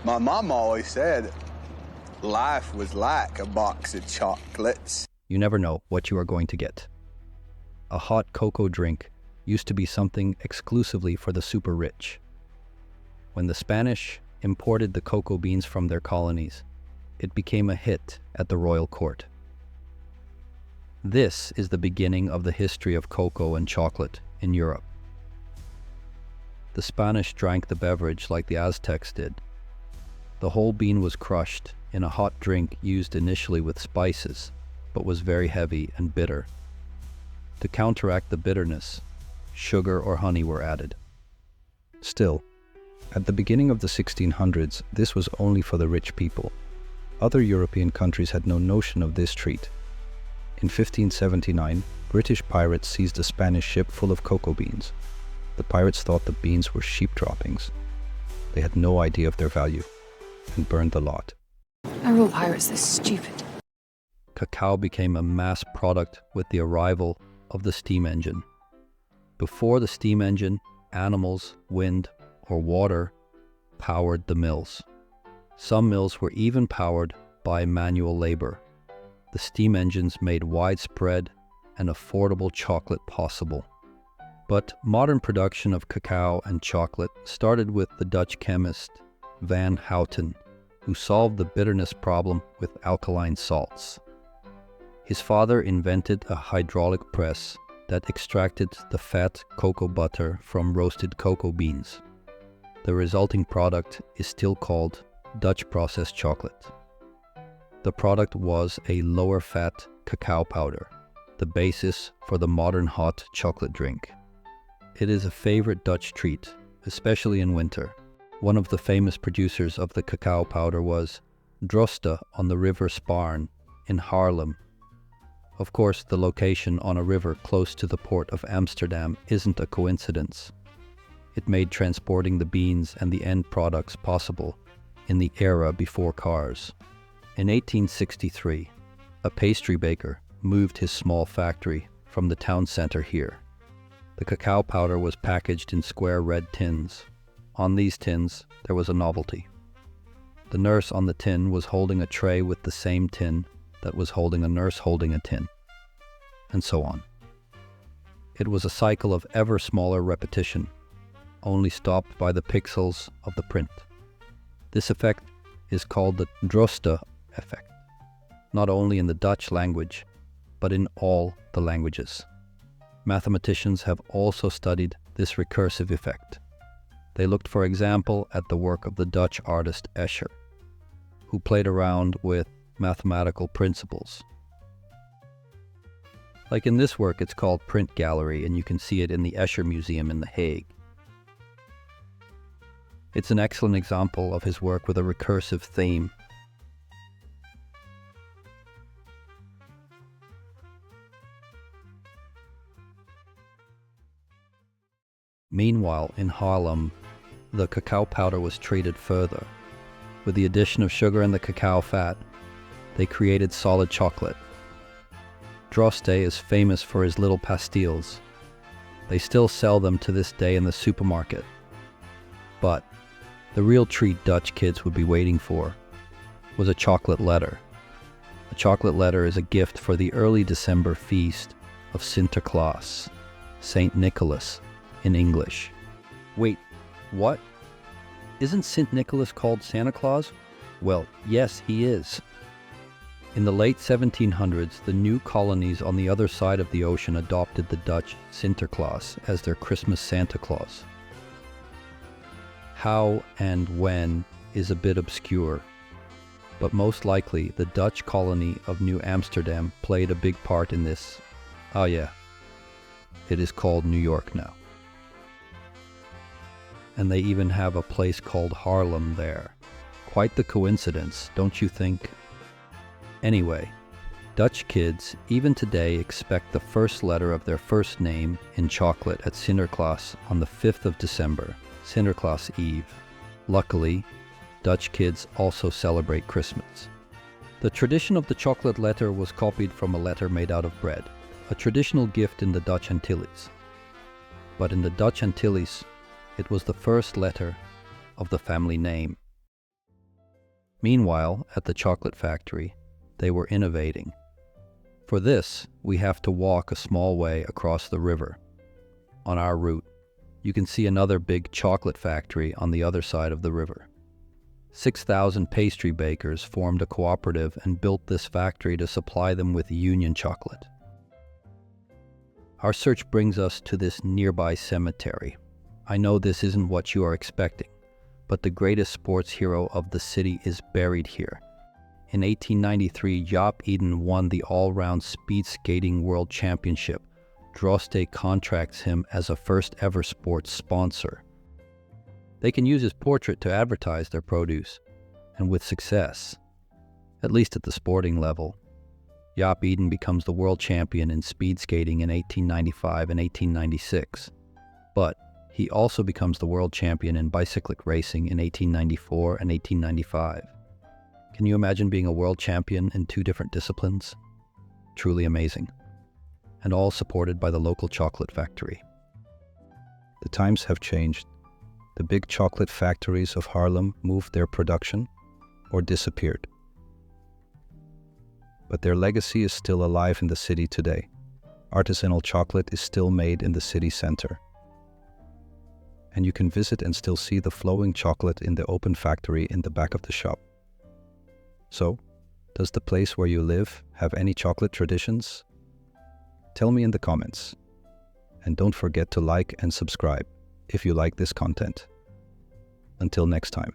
My mom always said life was like a box of chocolates. You never know what you are going to get. A hot cocoa drink used to be something exclusively for the super rich. When the Spanish imported the cocoa beans from their colonies, it became a hit at the royal court. This is the beginning of the history of cocoa and chocolate in Europe. The Spanish drank the beverage like the Aztecs did. The whole bean was crushed in a hot drink used initially with spices, but was very heavy and bitter. To counteract the bitterness, sugar or honey were added. Still, at the beginning of the 1600s, this was only for the rich people. Other European countries had no notion of this treat. In 1579, British pirates seized a Spanish ship full of cocoa beans. The pirates thought the beans were sheep droppings. They had no idea of their value and burned the lot. Are all pirates this stupid? Cacao became a mass product with the arrival of the steam engine. Before the steam engine, animals, wind, or water powered the mills. Some mills were even powered by manual labor. The steam engines made widespread and affordable chocolate possible. But modern production of cacao and chocolate started with the Dutch chemist Van Houten, who solved the bitterness problem with alkaline salts. His father invented a hydraulic press that extracted the fat cocoa butter from roasted cocoa beans. The resulting product is still called Dutch processed chocolate. The product was a lower fat cacao powder, the basis for the modern hot chocolate drink. It is a favorite Dutch treat, especially in winter. One of the famous producers of the cacao powder was Droste on the river Spaarn in Haarlem. Of course, the location on a river close to the port of Amsterdam isn't a coincidence. It made transporting the beans and the end products possible in the era before cars. In 1863, a pastry baker moved his small factory from the town center here. The cacao powder was packaged in square red tins. On these tins, there was a novelty. The nurse on the tin was holding a tray with the same tin that was holding a nurse holding a tin, and so on. It was a cycle of ever smaller repetition, only stopped by the pixels of the print. This effect is called the Droste Effect, not only in the Dutch language, but in all the languages. Mathematicians have also studied this recursive effect. They looked, for example, at the work of the Dutch artist Escher, who played around with mathematical principles. Like in this work, it's called Print Gallery, and you can see it in the Escher Museum in The Hague. It's an excellent example of his work with a recursive theme. Meanwhile, in Haarlem, the cacao powder was treated further. With the addition of sugar and the cacao fat, they created solid chocolate. Droste is famous for his little pastilles. They still sell them to this day in the supermarket. But the real treat Dutch kids would be waiting for was a chocolate letter. A chocolate letter is a gift for the early December feast of Sinterklaas, Sint Nicolas in English. Wait, what? Isn't Sint Nicolas called Santa Claus? Well, yes, he is. In the late 1700s, the new colonies on the other side of the ocean adopted the Dutch Sinterklaas as their Christmas Santa Claus. How and when is a bit obscure, but most likely the Dutch colony of New Amsterdam played a big part in this. Oh yeah, it is called New York now. And they even have a place called Haarlem there. Quite the coincidence, don't you think? Anyway, Dutch kids even today expect the first letter of their first name in chocolate at Sinterklaas on the 5th of December, Sinterklaas Eve. Luckily, Dutch kids also celebrate Christmas. The tradition of the chocolate letter was copied from a letter made out of bread, a traditional gift in the Dutch Antilles. But in the Dutch Antilles, it was the first letter of the family name. Meanwhile, at the chocolate factory, they were innovating. For this, we have to walk a small way across the river. On our route, you can see another big chocolate factory on the other side of the river. 6,000 pastry bakers formed a cooperative and built this factory to supply them with Union chocolate. Our search brings us to this nearby cemetery. I know this isn't what you are expecting, but the greatest sports hero of the city is buried here. In 1893, Jaap Eden won the all-round speed skating world championship. Droste contracts him as a first-ever sports sponsor. They can use his portrait to advertise their produce, and with success, at least at the sporting level. Jaap Eden becomes the world champion in speed skating in 1895 and 1896, but he also becomes the world champion in bicyclic racing in 1894 and 1895. Can you imagine being a world champion in 2 different disciplines? Truly amazing. And all supported by the local chocolate factory. The times have changed. The big chocolate factories of Haarlem moved their production or disappeared. But their legacy is still alive in the city today. Artisanal chocolate is still made in the city center. And you can visit and still see the flowing chocolate in the open factory in the back of the shop. So, does the place where you live have any chocolate traditions? Tell me in the comments. And don't forget to like and subscribe if you like this content. Until next time.